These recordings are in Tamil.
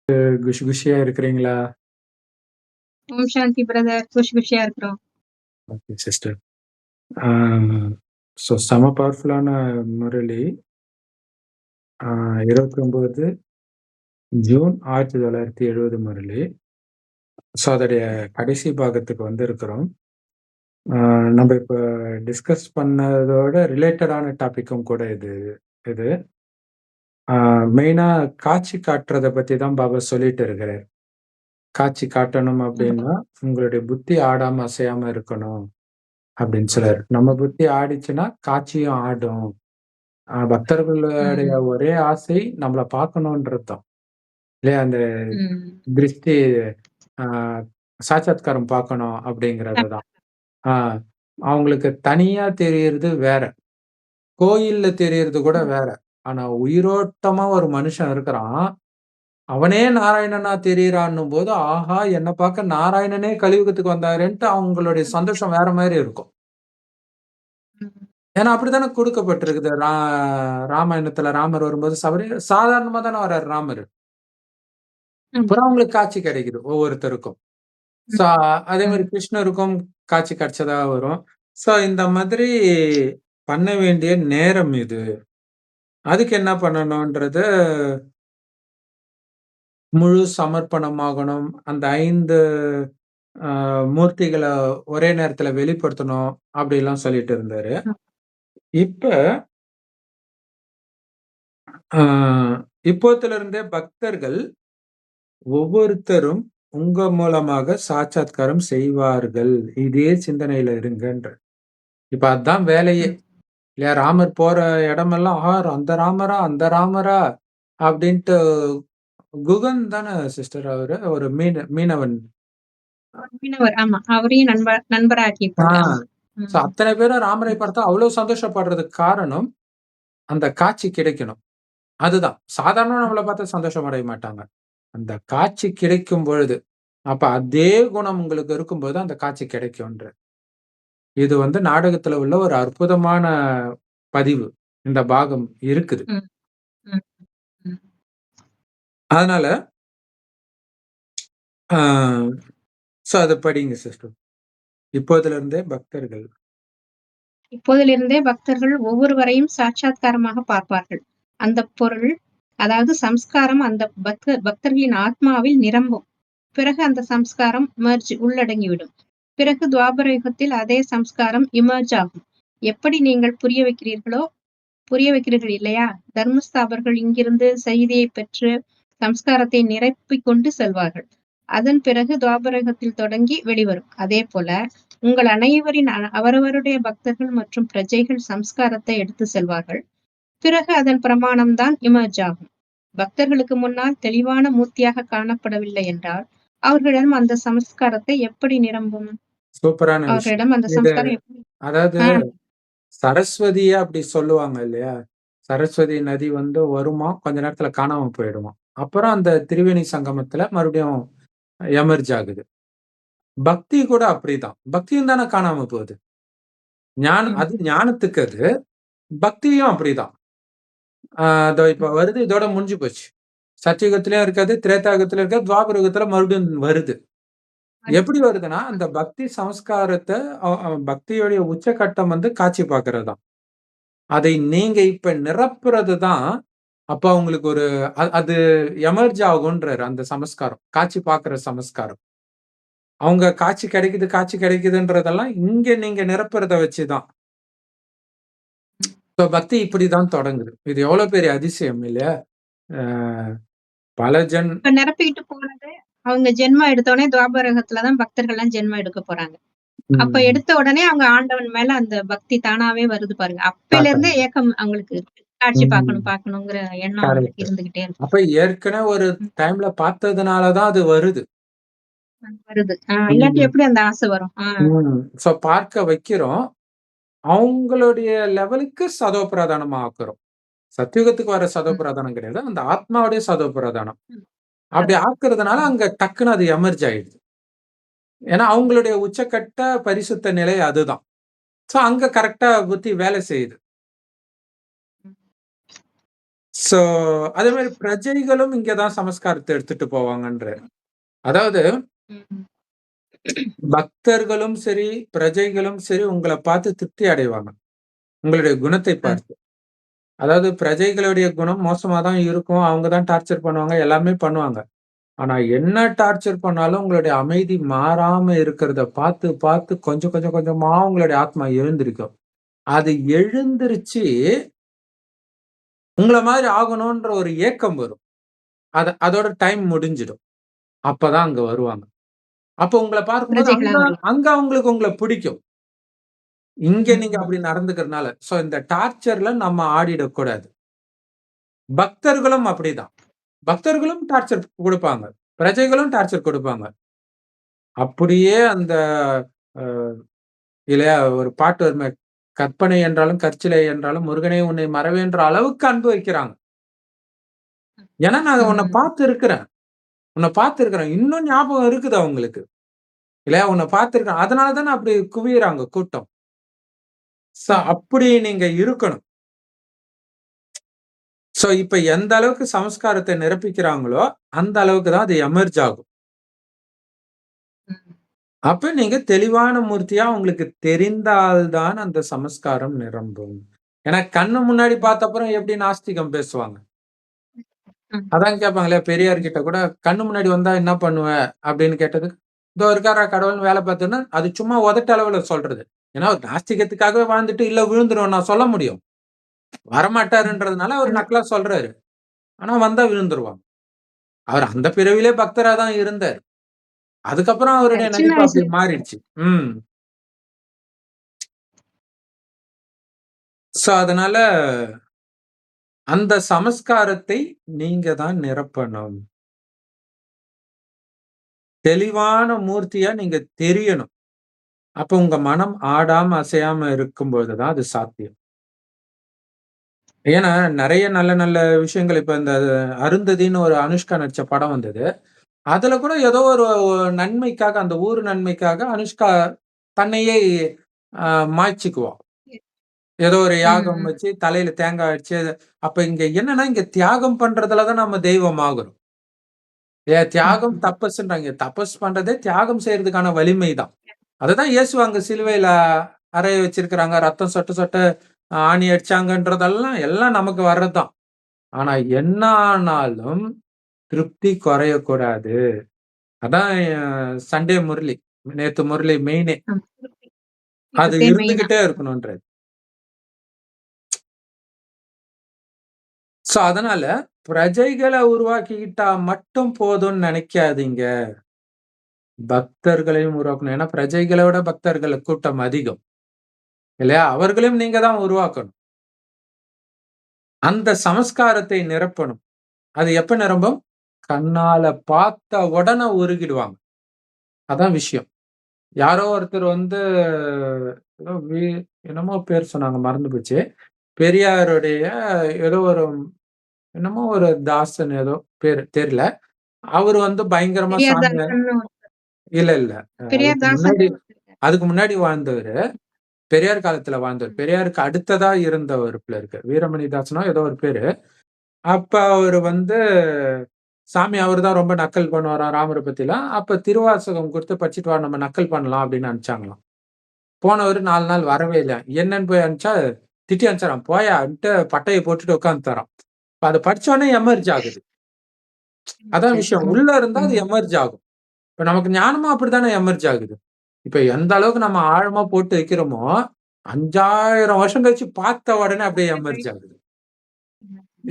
குஷி குஷியா இருக்கிறீங்களா? ஓம் சாந்தி பிரதர். குஷியா இருக்கிறோம். Okay sister. ஆ செம பவர்ஃபுல்லான முரளி. 29 ஜூன் 1970 முரளி. அதோடைய கடைசி பாகத்துக்கு வந்திருக்கிறோம். நம்ம இப்ப டிஸ்கஸ் பண்ணதோட ரிலேட்டடான டாபிக்கும் கூட இது. மெயினா காட்சி காட்டுறத பத்தி தான் பாபா சொல்லிட்டு இருக்கிறார். காட்சி காட்டணும் அப்படின்னா, உங்களுடைய புத்தி ஆடாம அசையாம இருக்கணும் அப்படின்னு சொல்றாரு. நம்ம புத்தி ஆடிச்சுன்னா காட்சியும் ஆடும். பக்தர்களுடைய ஒரே ஆசை நம்மள பார்க்கணுன்றது தான். இல்லையா? அந்த திருஷ்டி ஆ சாட்சாத்காரம் பார்க்கணும் அப்படிங்கிறது தான். அவங்களுக்கு தனியா தெரியறது வேற. கோயில்ல தெரியறது கூட வேற. ஆனா உயிரோட்டமா ஒரு மனுஷன் இருக்கிறான். அவனே நாராயணனா தெரியறான்னும் போது, ஆஹா! என்ன பார்க்க நாராயணனே கலியுகத்துக்கு வந்தாருன்ட்டு அவங்களுடைய சந்தோஷம் வேற மாரி இருக்கும். ஏன்னா அப்படித்தானே குடுக்கப்பட்டிருக்குது. ராமாயணத்துல ராமர் வரும்போது சாதாரணமா தானே வர்றாரு ராமரு. அப்புறம் அவங்களுக்கு காட்சி கிடைக்குது ஒவ்வொருத்தருக்கும். சோ அதே மாரி கிருஷ்ணருக்கும் காட்சி கிடைச்சதா வரும். சோ இந்த மாதிரி பண்ண வேண்டிய நேரம் இது. அதுக்கு என்ன பண்ணணும்ன்றது முழு சமர்ப்பணமாகணும். அந்த 5 மூர்த்திகள ஒரே நேரத்துல வெளிப்படுத்தணும். அப்படிலாம் சொல்லிட்டு இருந்தாரு. இப்ப ஆ இப்போத்திலிருந்தே பக்தர்கள் ஒவ்வொருத்தரும் உங்க மூலமாக சாட்சாத்காரம் செய்வார்கள். இதே சிந்தனையில இருங்கன்ற. இப்ப அதான் வேலையே. இல்லையா? ராமர் போற இடமெல்லாம், அந்த ராமரா? அந்த ராமரா? அப்படின்ட்டு குகன் தானே சிஸ்டர் அவரு? ஒரு மீனவன். மீனவர். ஆமா. அவரையும் நண்பராக்கி கொண்டாங்க. அத்தனை பேரும் ராமரை பார்த்தா அவ்வளவு சந்தோஷப்படுறதுக்கு காரணம், அந்த காட்சி கிடைக்கணும். அதுதான். சாதாரணமா நம்மள பார்த்து சந்தோஷம் அடைய மாட்டாங்க. அந்த காட்சி கிடைக்கும் பொழுது, அப்ப அதே குணம் உங்களுக்கு இருக்கும்போது அந்த காட்சி கிடைக்கும்ன்ற. இது நாடகத்துல உள்ள ஒரு அற்புதமான பதிவு. இந்த பாகம் இருக்குது. அதனால ஆ அத படிங்க சிஸ்டர். இப்போதிலிருந்தே பக்தர்கள் ஒவ்வொருவரையும் சாட்சாத்காரமாக பார்ப்பார்கள். அந்த பொருள், அதாவது சம்ஸ்காரம் அந்த பக்தர்களின் ஆத்மாவில் நிரம்பும். பிறகு அந்த சம்ஸ்காரம் உள்ளடங்கிவிடும். பிறகு துவாபர யுகத்தில் அதே சம்ஸ்காரம் இமர்ஜ் ஆகும். எப்படி நீங்கள் புரிய வைக்கிறீர்கள் இல்லையா? தர்மஸ்தாபர்கள் இங்கிருந்து செய்தியை பெற்று சம்ஸ்காரத்தை நிரப்பிக் கொண்டு செல்வார்கள். அதன் பிறகு துவாபரகத்தில் தொடங்கி வெளிவரும். அதே போல உங்கள் அனைவரின் அவரவருடைய பக்தர்கள் மற்றும் பிரஜைகள் சம்ஸ்காரத்தை எடுத்து செல்வார்கள். பிறகு அதன் பிரமாணம் தான் இமர்ஜ் ஆகும். பக்தர்களுக்கு முன்னால் தெளிவான மூர்த்தியாக காணப்படவில்லை என்றால் அவர்களிடம் அந்த சம்ஸ்காரத்தை எப்படி நிரம்பும்? சூப்பரான அவர்களிடம் அந்த சம்ஸ்காரம் எப்படி? அதாவது சரஸ்வதிய அப்படி சொல்லுவாங்க இல்லையா? சரஸ்வதி நதி வருமா, கொஞ்ச நேரத்துல காணாம போயிடுமா. அப்புறம் அந்த திரிவேணி சங்கமத்துல மறுபடியும் எமர்ஜ் ஆகுது. பக்தி கூட அப்படிதான். பக்தியும் தானே காணாம போகுது. அது ஞானத்துக்கு அது. பக்தியும் அப்படிதான். இதோ இப்ப வருது, இதோட முடிஞ்சு போச்சு. சத்தியுகத்திலயும் இருக்காது, திரேதாயுகத்திலயும் இருக்காது, துவாபர யுகத்துல மறுபடியும் வருது. எப்படி வருதுன்னா, அந்த பக்தி சம்ஸ்காரத்த பக்தியுடைய உச்சகட்டம் காட்சி பார்க்கிறது தான். அதை நீங்க இப்ப நிரப்புறது தான், அப்ப உங்களுக்கு அது எமர்ஜ் ஆகுன்றாரு அந்த சமஸ்காரம். காட்சி பார்க்கிற சமஸ்காரம். அவங்க காட்சி கிடைக்குதுன்றதெல்லாம் இங்க நீங்க நிரப்புறத வச்சு தான். பக்தி இப்படிதான் தொடங்குது. இது எவ்வளவு பெரிய அதிசயம் இல்லையா? பல நிரப்பிக்கிட்டு போனது அவங்க ஜென்மம் எடுத்தோடனே துவாபரகத்துல தான் பக்தர்கள்லாம் ஜென்மம் எடுக்க போறாங்க. அப்ப எடுத்த உடனே அவங்க ஆண்டவன் மேல அந்த பக்தி தானாவே வருது பாருங்க. அப்பையில இருந்தே ஏக்கம் அவங்களுக்கு இருக்கு. காட்சி பார்க்கணுங்கிற எண்ணம் அவங்களுக்கு இருந்துகிட்டே இருக்கு. அப்ப ஏற்கனவே ஒரு டைம்ல பார்த்ததுனாலதான் அது வருது. இல்லாட்டி எப்படி அந்த ஆசை வரும்? பார்க்க வைக்கிறோம். அவங்களுடைய லெவலுக்கு சதோபிரதானமா ஆக்குறோம். சத்தியுகத்துக்கு வர சதோபிரதானம் கிடையாது. அந்த ஆத்மாவுடைய சதோபிரதானம். அப்படி ஆக்குறதுனால அங்க டக்குன்னு அது எமர்ஜ் ஆயிடுது. ஏன்னா அவங்களுடைய உச்சக்கட்ட பரிசுத்த நிலை அதுதான். அங்க கரெக்டா புத்தி வேலை செய்யுது. சோ, அதே மாரி பிரஜைகளும் இங்க தான் சமஸ்காரத்த எடுத்துட்டு போவாங்கன்றாரு. அதாவது ம். பக்தர்களும் சரி, பிரஜைகளும் சரி உங்கள பார்த்து திருப்தி அடைவாங்க. உங்களுடைய குணத்தை அ. பார்த்து. அதாவது பிரஜைகளுடைய குணம் மோசமா தான் இருக்கும். அவங்க தான் டார்ச்சர் பண்ணுவாங்க. எல்லாமே பண்ணுவாங்க. ஆனா என்ன டார்ச்சர் பண்ணாலும் உங்களுடைய அமைதி மாறாம இருக்கிறத பார்த்து, பார்த்து கொஞ்சம் கொஞ்சம் கொஞ்சமா உங்களுடைய ஆத்மா எழுந்திருக்கும். அது எழுந்திருச்சு உங்கள மாதிரி ஆகணுன்ற ஒரு ஏக்கம் வரும். அதோட டைம் முடிஞ்சிடும். அப்பதான் அங்க வருவாங்க. அப்ப உங்கள பார்க்கும்போது பிரஜைகளா அங்க வருவாங்க. அங்க அவங்களுக்கு உங்கள பிடிக்கும். இங்க நீங்க ம். அப்படி நடந்துக்கிறனால. சோ இந்த டார்ச்சர்ல நம்ம ஆடிடக்கூடாது. பக்தர்களும் அப்படிதான். பக்தர்களும் டார்ச்சர் குடுப்பாங்க. பிரஜைகளும் டார்ச்சர் குடுப்பாங்க. அப்படியே அந்த அ இல்லையா ஒரு பாட்டு வருமே, "கற்பனை என்றாலும், கற்சிலை என்றாலும் முருகனே உன்னை மறவேன்ற" அளவுக்கு அன்பு வைக்கிறாங்க. ஏன்னா நான் உன்ன ம். பார்த்திருக்கிறேன். உன்ன பார்த்திருக்கிறேன். இன்னும் ஞாபகம் இருக்குது அவங்களுக்கு. இல்லையா உன்ன பார்த்திருக்கிறேன். அதனால தானே அப்படி குவியுறாங்க கூட்டம். ம். அப்படி நீங்க இருக்கணும். இப்ப எந்த அளவுக்கு சமஸ்காரத்த நிரப்பிக்கிறாங்களோ, அந்த அளவுக்கு தான் அது எமர்ஜ் ஆகும். ம். அப்ப நீங்க தெளிவான மூர்த்தியா உங்களுக்கு தெரிந்தால் தான் அந்த சமஸ்காரம் நிரம்பும். ஏன்னா கண்ணு முன்னாடி பார்த்த அப்புறம் எப்படி நாஸ்திகம் பேசுவாங்க? ம். அதான் கேட்பாங்க இல்லையா? பெரியார் கிட்ட கூட "கண்ணு முன்னாடி வந்தா என்ன பண்ணுவ?" அப்படின்னு கேட்டதுக்கு, "இதோ இருக்கார்றா கடவுள்ன்னு வேல பார்த்தேன்னா" அது சும்மா உதட்டு அளவுல சொல்றது. ஏன்னா ஒரு நாஸ்திகத்துக்காகவே வாழ்ந்துட்டு, "இல்ல விழுந்துருவேன்" நான் சொல்ல முடியும். ம். வரமாட்டாருன்றதுனால அவர் அது நக்கலா சொல்றாரு. ஆனா வந்தா விழுந்துருவாங்க. அவர் அந்த பிறவியிலே பக்தரா தான் இருந்தாரு. அதுக்கப்புறம் சரி. அவருடைய சின்ன நடிப்பு அப்படி வயசுல மாறிடுச்சு. ம். அதனால அந்த சமஸ்காரத்தை நீங்க தான் நிரப்பணும். தெளிவான மூர்த்தியா நீங்க தெரியணும். அப்ப உங்க மனம் ஆடாம, அசையாம இருக்கும்பொழுது தான் அது சாத்தியம். ஏன்னா, நெறைய நல்ல நல்ல விஷயங்கள் இப்ப இந்த அருந்ததின்னு ஒரு அனுஷ்கா நடிச்ச படம் வந்தது. அதுல கூட ஏதோ ஒரு நன்மைக்காக, அந்த ஊர் நன்மைக்காக அனுஷ்கா தன்னையே அ மாய்ச்சுக்குவா. ஏதோ ஒரு ம். யாகம் ம். வச்சு தலையில தேங்காய் வச்சு, அப்ப இங்க என்னன்னா, இங்க தியாகம் பண்றதுல தான் நம்ம தெய்வம் ஆகுறோம். தியாகம் ம். தபஸ்ன்றாங்க. தபஸ் பண்றதே தியாகம் செய்றதுக்கான வலிமை தான். அததான் இயேசு அங்க சிலுவையில அறைய வச்சிருக்கிறாங்க. ரத்தம் சொட்ட சொட்ட ஆணி அடிச்சாங்கன்றதெல்லாம் எல்லாம் நமக்கு வர்றதுதான். ஆனா என்ன ஆனாலும் திருப்தி குறையக்கூடாது. அதான் சண்டே முரளி. நேத்து முரளி மெயினே. ஆமா. அது இதுக்கே மெயினா. இருந்துகிட்டே இருக்கணுன்றாரு. அதனால பிரஜைகள உருவாக்கிக்கிட்டா மட்டும் போதும்னு நெனைக்காதீங்க. பக்தர்களையும் உருவாக்கணும். ஏன்னா பிரஜைகள விட பக்தர்கள் கூட்டம் அதிகம். இல்லையா? அவர்களையும் நீங்க தான் உருவாக்கணும். அந்த சமஸ்காரத்தை நிரப்பணும். அது எப்ப நிரம்பும்? கண்ணால பார்த்த உடனே உருகிடுவாங்க. அதான் விஷயம். யாரோ ஒருத்தர் வந்து ஏதோ என்னமோ பேர் சொன்னாங்க மறந்து போச்சு. பெரியாருடைய ஏதோ ஒரு என்னமோ ஒரு தாசன் ஏதோ பேரு தெரியல. அவரு வந்து பயங்கரமா பெரியார் சாமிய தாசன்னு இல்ல, இல்ல. பெரியார் அதுக்கு தாசன்னு முன்னாடி ஒருத்தர் இருக்காரு. அதுக்கு முன்னாடி வாழ்ந்தவரு. பெரியார் காலத்துல வாழ்ந்தவர். ம். பெரியாருக்கு அடுத்ததா இருந்தவர் போல இருக்கு. வீரமணி தாசனோ ஏதோ ஒரு பேரு. அப்ப அவரு வந்து சாமி அவரு தான் ரொம்ப நக்கல் பண்ணுவாராம் ராமர பத்திலாம். அப்ப திருவாசகம் குடுத்து படிச்சுட்டு வா நம்ம நக்கல் பண்ணலாம் அப்படின்னு அனுப்பிச்சாங்களாம். போனவரு 4 நாள் வரவே இல்ல. என்னன்னு போய் அனுப்பிச்சா, திட்டி அனுப்பிச்சாராம். போயான்ட்டு பட்டைய போட்டுட்டு உட்கார்ந்துட்டாராம். அத படிச்ச உடனே எமர்ஜ் ஆகுது. அதான் சரி. விஷயம். ம். உள்ள இருந்தா அது ம். எமர்ஜ் ஆகும். இப்ப நமக்கு ஞானமும் அப்படித்தானே எமர்ஜ் ஆகுது. இப்ப எந்த அளவுக்கு நம்ம ஆழமா போட்டு வைக்கிறோமோ, 5000 வருஷம் கழிச்சு பார்த்த உடனே அப்படியே எமர்ஜ் ஆகுது.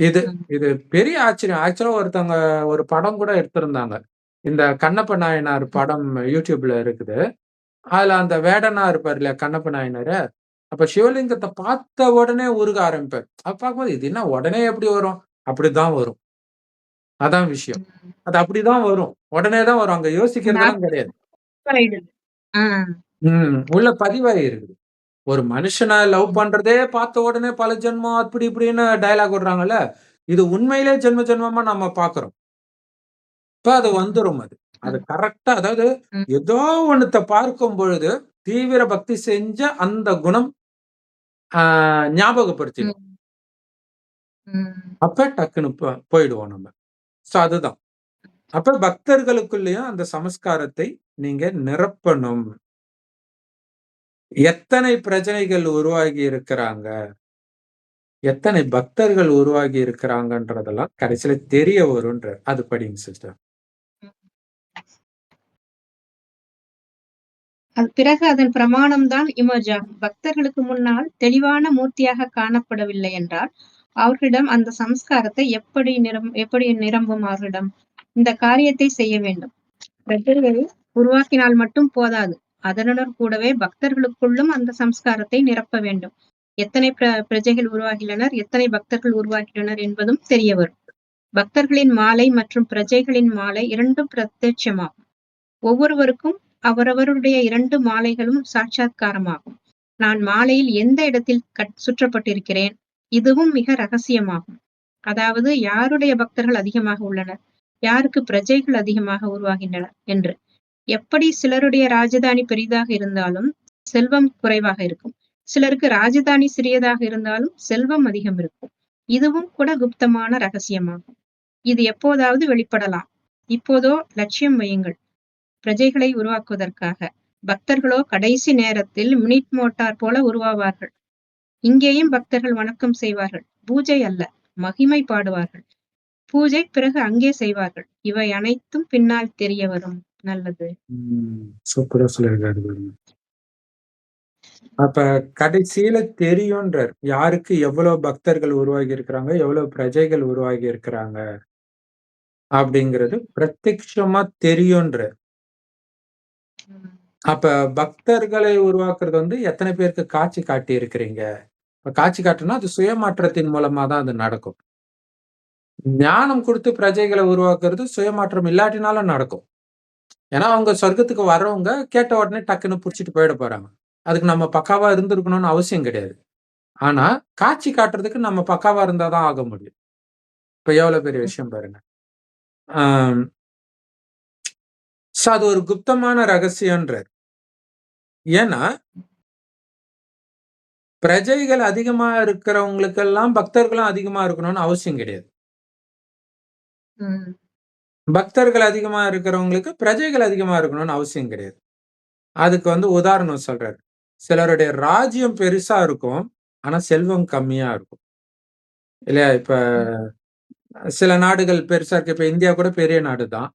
இது ம். இது பெரிய ஆச்சரியம். ஆக்சுவலா ஒருத்தவங்க ஒரு படம் கூட எடுத்திருந்தாங்க. இந்த கண்ணப்ப நாயனார் ம். படம் YouTubeல இருக்குது. அதுல அந்த வேடனா இருப்பாரு இல்லையா கண்ணப்ப நாயனாரு. அப்ப சிவலிங்கத்த பார்த்த உடனே உருக ஆரம்பிப்பாரு. அப்ப பார்க்கும்போது இது என்ன உடனே எப்படி வரும்? அப்படிதான் வரும். அதான் விஷயம். ம். அது அப்படிதான் வரும். உடனே தான் வரும். அங்க அந்த யோசிக்கிறதெல்லாம் கிடையாது. ஆயிடுது. ஆ. உள்ள பதிவாயிருக்குது. ஒரு மனுஷன லவ் ம். பண்றதே பார்த்த உடனே பல ஜென்மம் அப்படி இப்படின்னு டயலாக் விடுறாங்கல்ல. இது உண்மையிலே ஜென்ம ஜென்மமா நம்ம பார்க்கிறோம். இப்ப அது ம். வந்துரும் அது. அது ம். கரெக்ட்டா அதாவது ம். ஏதோ ஒண்ணத்த பார்க்கும் பொழுது, தீவிர பக்தி செஞ்ச அந்த குணம் ஆ ஞாபகப்படுத்திடும். ம். ம். அப்ப டக்குன்னு போயிடுவோம் நம்ம. சோ அதுதான். அப்ப பக்தர்களுக்குள்ளயும் அந்த சமஸ்காரத்தை நீங்க நிரப்பணும். எத்தனை பிரஜைகள் உருவாகி இருக்கிறாங்க? எத்தனை பக்தர்கள் உருவாகி இருக்கிறாங்கன்றதெல்லாம் கடைசியில தெரிய வரும்ன்றார். அது படிங்க சிஸ்டர். அது பிறகு அதன் பிரமாணம் தான் இமர்ஜ் ஆகும். பக்தர்களுக்கு முன்னால் தெளிவான மூர்த்தியாக காணப்படவில்லை என்றால், அவர்களிடம் அந்த சம்ஸ்காரத்தை எப்படி நிரம்பும் அவர்களிடம்? இந்த காரியத்தை செய்ய வேண்டும். பிரஜைகளை உருவாக்கினால் மட்டும் போதாது. அதனுடன் கூடவே பக்தர்களுக்குள்ளும் அந்த சம்ஸ்காரத்தை நிரப்ப வேண்டும். எத்தனை பிரஜைகள் உருவாகியுள்ளனர், எத்தனை பக்தர்கள் உருவாகியுள்ளனர் என்பதும் தெரிய வரும். பக்தர்களின் மாலை மற்றும் பிரஜைகளின் மாலை இரண்டும் பிரத்யட்சமாகும். ஒவ்வொருவருக்கும் அவரவருடைய 2 மாலைகளும் சாட்சாத்காரமாகும். நான் மாலையில் எந்த இடத்தில் சுற்றப்பட்டிருக்கிறேன், இதுவும் மிக ரகசியமாகும். அதாவது யாருடைய பக்தர்கள் அதிகமாக உள்ளனர், யாருக்கு பிரஜைகள் அதிகமாக உருவாகின்றனர் என்று. எப்படி சிலருடைய ராஜதானி பெரிதாக இருந்தாலும் செல்வம் குறைவாக இருக்கும். சிலருக்கு ராஜதானி சிறியதாக இருந்தாலும் செல்வம் அதிகம் இருக்கும். இதுவும் கூட குப்தமான ரகசியமாகும். இது எப்போதாவது வெளிப்படலாம். இப்போதோ லட்சியம் வையுங்கள். பிரஜைகளை உருவாக்குவதற்காக. பக்தர்களோ கடைசி நேரத்தில் மினிட் மோட்டார் போல உருவாவார்கள். இங்கேயும் பக்தர்கள் வணக்கம் செய்வார்கள். பூஜை அல்ல, மகிமை பாடுவார்கள். பூஜை பிறகு அங்கே செய்வார்கள். இவை அனைத்தும் பின்னால் தெரிய வரும். நல்லது. சூப்பரா சொல்லியிருக்காரு பாருங்க. அப்ப கடைசியில தெரியும்ன்றார். யாருக்கு எவ்வளவு பக்தர்கள் உருவாகி இருக்கிறாங்க, எவ்வளவு பிரஜைகள் உருவாகி இருக்கிறாங்க அப்படிங்கிறது பிரத்யட்சமா தெரியும்ன்றார். அப்ப பக்தர்களை உருவாக்குறது வந்து எத்தனை பேருக்கு காட்சி காட்டி இருக்கிறீங்க? காட்சி காட்டுனா அது சுயமாற்றத்தின் மூலமா தான் அது நடக்கும். ஞானம் கொடுத்து பிரஜைகளை உருவாக்குறது சுயமாற்றம் இல்லாட்டினாலும் நடக்கும். ஏன்னா அவங்க சொர்க்கத்துக்கு வர்றவங்க கேட்ட உடனே டக்குன்னு புடிச்சிட்டு போயிட போறாங்க. அதுக்கு நம்ம பக்காவா இருந்திருக்கணும்னு அவசியம் கிடையாது. ஆனா காட்சி காட்டுறதுக்கு நம்ம பக்காவா இருந்தாதான் ஆக முடியும். இப்ப எவ்வளவு பெரிய விஷயம் பாருங்க. அது ஒரு குப்தமான ரகசியம்ன்றார். ஏன்னா பிரஜைகள் அதிகமா இருக்கிறவங்களுக்கெல்லாம் பக்தர்களும் அதிகமா இருக்கணும்னு அவசியம் கிடையாது. பக்தர்கள் அதிகமா இருக்கிறவங்களுக்கு பிரஜைகள் அதிகமா இருக்கணும்னு அவசியம் கிடையாது. அதுக்கு வந்து உதாரணம் சொல்றாரு. சிலருடைய ராஜ்யம் பெருசா இருக்கும், ஆனா செல்வம் கம்மியா இருக்கும். இல்லையா? இப்ப சில நாடுகள் பெருசா இருக்கு. இப்ப இந்தியா கூட பெரிய நாடு தான்.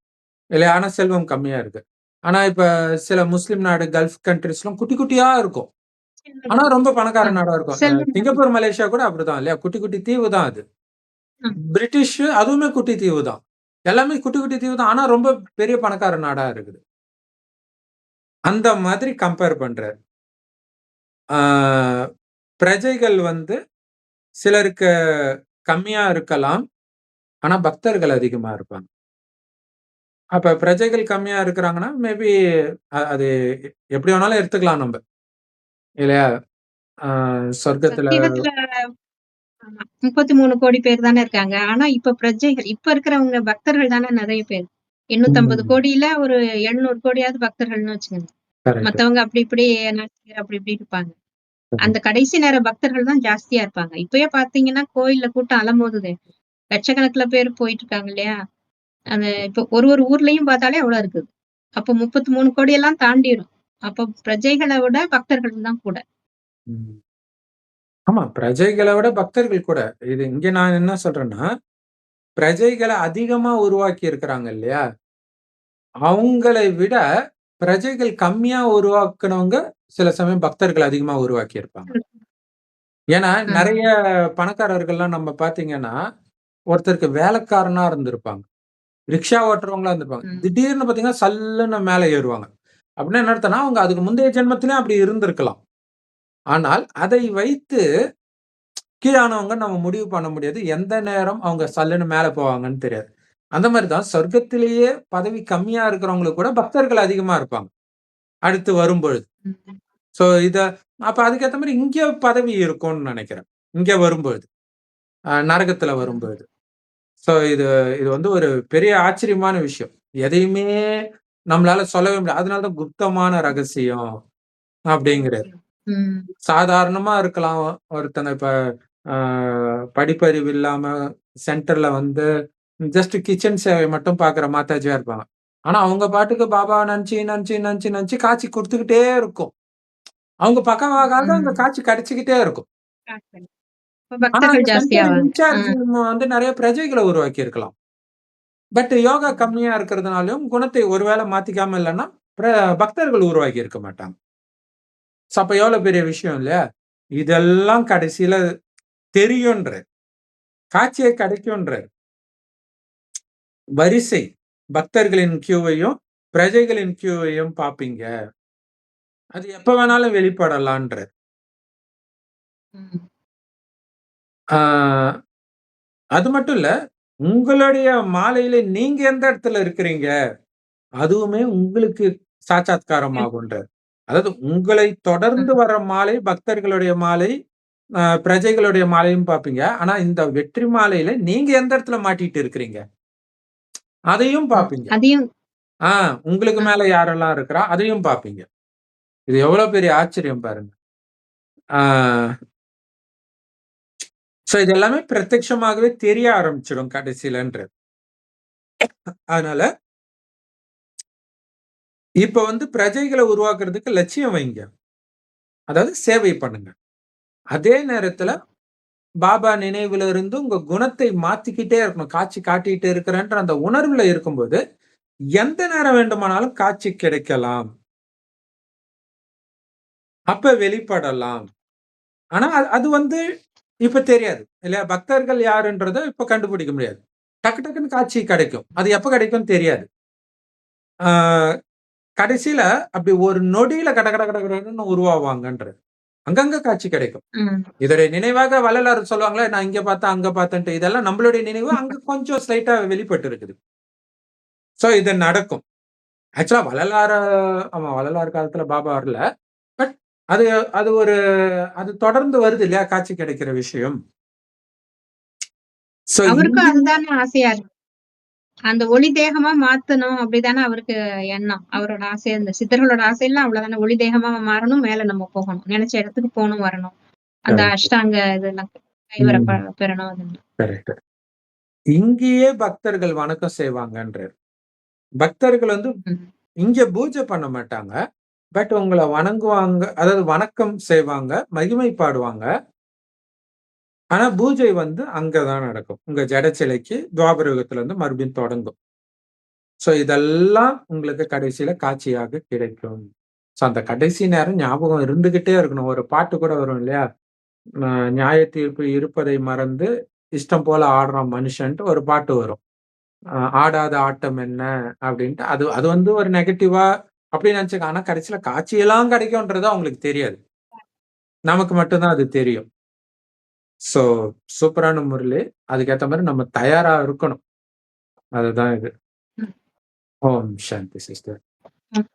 இல்லையா? ஆனா செல்வம் கம்மியா இருக்கு. ஆனா இப்ப சில முஸ்லிம் நாடு, கல்ஃப் கண்ட்ரீஸ்லாம் குட்டி குட்டியா இருக்கும். ஆனா ரொம்ப பணக்கார நாடா இருக்கும். சிங்கப்பூர், மலேசியா கூட அப்படிதான் இல்லையா? குட்டி குட்டி தீவு தான் அது. பிரிட்டிஷ் அதுவுமே குட்டி தீவு தான். எல்லாமே குட்டி குட்டி தீவு தான். ஆனா ரொம்ப பெரிய பணக்கார நாடா இருக்குது. அந்த மாதிரி கம்பேர் பண்றாரு. பிரஜைகள் வந்து சிலருக்கு கம்மியா இருக்கலாம். ஆனா பக்தர்கள் அதிகமா இருப்பாங்க. அப்ப பிரஜைகள் கம்மியா இருக்கிறாங்கன்னா, மேபி அது எப்படி வேணாலும் எடுத்துக்கலாம் நம்ப. இல்லையா? சொர்க்கத்துல 33 கோடி பேர் தானே இருக்காங்க. ஆனா இப்ப பிரஜைகள் இப்ப இருக்கிறவங்க பக்தர்கள் தானே நெறைய பேர். 850 கோடியில ஒரு 700 கோடியாவது பக்தர்கள்னு வச்சுக்கோங்க. மத்தவங்க அப்படி இப்படி அப்படி இப்படி இருப்பாங்க. அந்த கடைசி நேர பக்தர்கள் தான் ஜாஸ்தியா இருப்பாங்க. இப்பயே பார்த்தீங்கன்னா, கோயில்ல கூட்டம் அலமோதுதே. லட்சக்கணக்குல பேர் போயிட்டு இருக்காங்க இல்லையா? அந்த இப்ப ஒரு ஊர்லயும் பார்த்தாலே அவ்வளோ இருக்குது. அப்போ 33 கோடி எல்லாம் தாண்டிரும். அப்போ பிரஜைகள விட பக்தர்கள் தான் கூட. ஆமா. பிரஜைகள விட பக்தர்கள் கூட. இது இங்க நான் என்ன சொல்றேன்னா, பிரஜைகள அதிகமா உருவாக்கி இருக்கிறாங்க இல்லையா? அவங்களை விட பிரஜைகள் கம்மியா உருவாக்குனவங்க, சில சமயம் பக்தர்கள் அதிகமா உருவாக்கி இருப்பாங்க. ஏன்னா, நெறைய பணக்காரர்கள்லாம் நம்ம பார்த்தீங்கன்னா, ஒருத்தருக்கு வேலைக்காரனா இருந்திருப்பாங்க. ரிக்ஷா ஓட்டுறவங்களா இருந்திருப்பாங்க. திடீர்னு பார்த்தீங்கன்னா, சல்லுன்னு மேல ஏறுவாங்க. அப்படின்னா என்ன அர்த்தம்னா, அவங்க அதுக்கு முந்தைய ஜென்மத்திலயும் அப்படி இருந்திருக்கலாம். ஆனால் அதை வைத்து கீழானவங்க நம்ம முடிவு பண்ண முடியாது. எந்த நேரம் அவங்க சல்லுன்னு மேல போவாங்கன்னு தெரியாது. அந்த மாரி தான் சொர்க்கத்திலேயே பதவி கம்மியா இருக்கிறவங்களுக்கு கூட பக்தர்கள் அதிகமா இருப்பாங்க. அடுத்து வரும்பொழுது. சோ அப்ப அதுக்கேத்த மாரி இங்க பதவி இருக்கும்னு நெனைக்கிறேன். இங்க வரும்பொழுது. நரகத்துல வரும்பொழுது. சோ இது வந்து ஒரு பெரிய ஆச்சரியமான விஷயம். எதையுமே நம்மளால சொல்லவே முடியாது. அதனால தான் குப்தமான ரகசியம் அப்படிங்கிறாரு. சாதாரணமா இருக்கலாம் ஒருத்தங்க இப்ப ஆ படிப்பறிவு இல்லாம சென்டர்ல வந்து ஜஸ்ட் கிச்சன் சேவை மட்டும் பார்க்குற மாதாஜியா இருப்பாங்க. ஆனா, அவங்க பாட்டுக்கு பாபாவ நெனச்சு காட்சி குடுத்துக்கிட்டே இருக்கும். அவங்க பக்கவாகாக அந்த ம். காட்சி கிடைச்சுக்கிட்டே இருக்கும். இப்ப ஆனா, அந்த பக்தர்கள் சென்டர் ஜாஸ்தியாவாங்க. ஆ. இன்சார்ஜ் வந்து நெறைய பிரஜைகள உருவாக்கி இருக்கலாம். பட் யோகா ம். கம்மியா இருக்கிறதுனாலயும், குணத்தை ஒரு வேள மாத்திக்காம இல்லன்னா, பிர பக்தர்கள் உருவாக்கி இருக்க மாட்டாங்க. ஸோ அப்ப எவ்வளோ பெரிய விஷயம் இல்லையா? இதெல்லாம் கடைசியில தெரியுன்றார். காட்சியே கிடைக்குன்றார். வரிசை பக்தர்களின் கியூவையும், பிரஜைகளின் கியூவையும் பார்ப்பீங்க. அது எப்ப வேணாலும் வெளிப்படலான்றார். ம். ஆ அது மட்டும் இல்ல, உங்களுடைய மாலையில நீங்க எந்த இடத்துல இருக்கிறீங்க? அதுவுமே உங்களுக்கு சாட்சாத்காரம் ம். ஆகுன்றார். அதாவது உங்களை தொடர்ந்து ம். வர மாலை, பக்தர்களுடைய மாலை, பிரஜைகளுடைய மாலையும் பார்ப்பீங்க. ஆனா இந்த வெற்றி மாலையில நீங்க எந்த இடத்துல மாட்டிட்டு இருக்கிறீங்க? அதையும் ம். பார்ப்பீங்க. அதையும் ஆ உங்களுக்கு அ மேல யாரெல்லாம் இருக்கிறா? அதையும் பார்ப்பீங்க. இது எவ்வளோ பெரிய ஆச்சரியம் பாருங்க. ஆ சோ இது எல்லாமே பிரத்யட்சமாகவே தெரிய ஆரம்பிச்சுடும் கடைசிலன்றார். அதனால இப்ப வந்து பிரஜைகள உருவாக்குறதுக்கு லட்சியம் வைங்க. அதாவது சேவை பண்ணுங்க. அதே நேரத்துல ம். பாபா நினைவுல இருந்து உங்க குணத்தை மாத்திக்கிட்டே இருக்கணும். காட்சி காட்டிட்டு இருக்கிறேன்ற அந்த உணர்வுல இருக்கும்போது, எந்த நேரம் வேண்டுமானாலும் காட்சி கிடைக்கலாம். அப்ப வெளிப்படலாம். ஆனா அது வந்து இப்ப தெரியாது. இல்லையா? பக்தர்கள் யாருன்றத இப்ப கண்டுபிடிக்க முடியாது. டக்கு டக்குன்னு காட்சி கிடைக்கும். அது எப்ப கிடைக்கும்னு தெரியாது. ஆ கடைசியில அப்படி ஒரு நொடியில கட கட கட கடன்னு உருவாவாங்கன்றாரு. அங்கங்க காட்சி கிடைக்கும். ம். இதோடைய நினைவாக வள்ளலார் சொல்லுவாங்கல்ல, நான் இங்க பார்த்தேன், அங்க பார்த்தேன்ட்டு. இதெல்லாம் நம்மளுடைய நினைவு அங்க கொஞ்சம் ஸ்லைட்டா வெளிப்பட்டு இருக்குது. சோ இது நடக்கும். ஆக்சுவலா வள்ளலார் காலத்துல பாபா வரல. பட் அது அது ஒரு அது தொடர்ந்து வருது இல்லையா? காட்சி கிடைக்கிற விஷயம். சோ அவருக்கும் இங்கேயும் அதுதானே ஆசையா இருக்கு. அந்த ஒளி தேகமா மாத்தணும் அப்படிதானே அவருக்கு எண்ணம். அவரோட ஆசை அந்த சித்தர்களோட ஆசைலாம் அவ்வளவுதானே. ஒளி தேகமா மாறணும், மேல நம்ம போகணும். நெனச்ச இடத்துக்கு போணும், வரணும். அந்த கரெக்ட். அஷ்டாங்க இதெல்லாம் கைவர ம். பெறணும் அதெல்லாம். கரெக்ட். இங்கேயே பக்தர்கள் வணக்கம் செய்வாங்கன்றாரு. பக்தர்கள் வந்து ம். இங்க பூஜை பண்ண மாட்டாங்க. பட் உங்கள வணங்குவாங்க. அதாவது வணக்கம் செய்வாங்க, மகிமை பாடுவாங்க. ஆனா பூஜை வந்து அங்க தான் நடக்கும். உங்க ஜட சிலைக்கு துவாபர யுகத்துல இருந்து மறுபடியும் தொடங்கும். சோ இதெல்லாம் உங்களுக்கு கடைசியில காட்சியாக கிடைக்கும். சோ அந்த கடைசி நேரம் ஞாபகம் இருந்துகிட்டே இருக்கணும். ஒரு பாட்டு கூட வரும் இல்லையா? அ நியாய தீர்ப்பு இருப்பதை மறந்து இஷ்டம் போல ஆடுறான் மனுஷன்ட்டு ஒரு பாட்டு வரும். ஆடாத ஆட்டம் என்ன அப்டின்ட்டு. அது அது வந்து ஒரு நெகட்டிவா அப்டின்னு நெனச்சுக்க. ஆனா கடைசியில காட்சியெல்லாம் கிடைக்கும்ன்றது அவங்களுக்கு தெரியாது. நமக்கு மட்டும் தான் அது தெரியும். சோ சூப்பரான முரளி. அதுக்கேத்த மாரி நம்ம தயாரா இருக்கணும். அதுதான் இது. ம். ஓம் சாந்தி சிஸ்டர். ம்.